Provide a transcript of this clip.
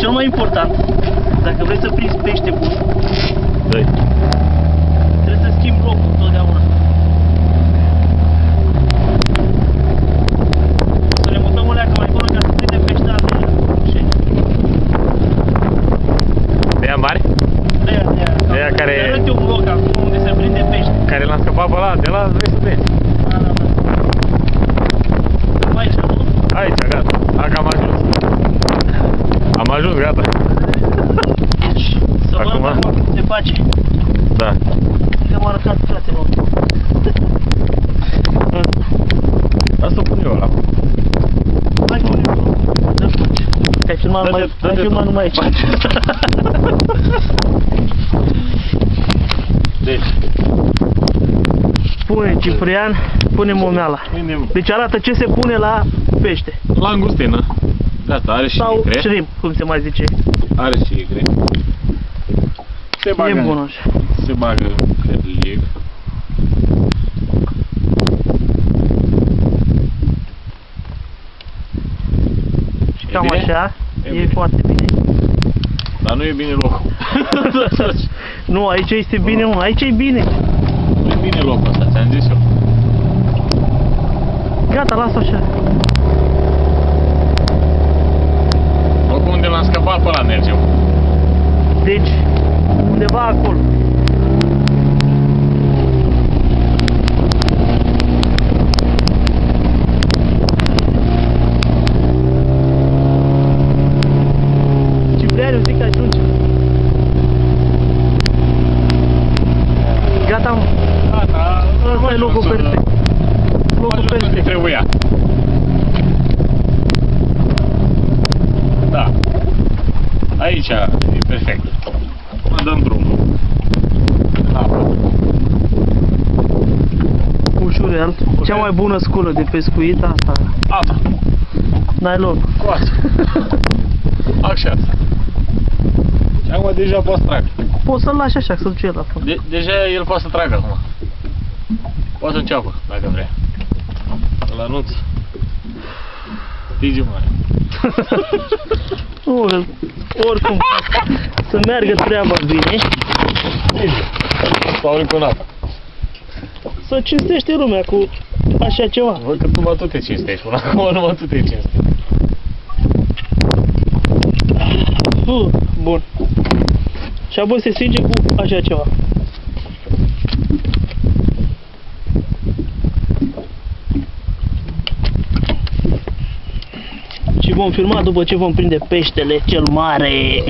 cel mai important, dacă vrei să prinzi pește bun, trebuie să schimbi locul totdeauna. Să le mutăm o leacă mai bună ca să prindem pește altele. De aia mari? De aia care... Să arăt eu un loc acum unde se prinde pește. Care l-am scăpat pe ăla, de la vrei să vezi? Aici, nu? Aici, gata. Dacă am ajuns. Am ajuns, gata. Deci, să văd Acum? acum cum se face. Da. Că m-a arătat fratele meu. Asta o pun eu ăla. Hai, dă fugi. Că ai filmat numai aici. Deci. Pune, Ciprian, pune momeala. Deci arată ce se pune la pește. Langustină. Asta are și sau icre. shrimp, cum se mai zice. Are și icre. Se bagă. E bun așa. Se bagă lig. Și cam așa, e foarte bine. Dar nu e bine locul. Nu, aici este bine, mă, aici e bine. Nu e bine locul ăsta, ți-am zis eu. Gata, lasă așa. Locul unde l-am scăpat pe ăla mergem. Deci, undeva acolo. Ciprian, eu zic că ajunge. Gata, mă. Gata, Ăsta e locul perfect. Locul perfect. Trebuia. Da. Aici e perfect. Mă dăm drumul. Ușurel. Cea mai bună sculă de pescuit, asta. Asta. Nylon. Cu asta. Așa. Și acum deja poți să trag. Poți să-l lași așa, să duce el la fund. Deja el poate să tragă acum. Poate să înceapă, dacă vrea. Îl anunț. Digi mare. Oricum, să meargă treaba bine. Sau încă o dată. Să cinstește lumea cu așa ceva. Văd că numai tu te cinstești, până acum numai tu te cinstești. Bun. Și apoi se stinge cu așa ceva. Și vom filma după ce vom prinde peștele cel mare.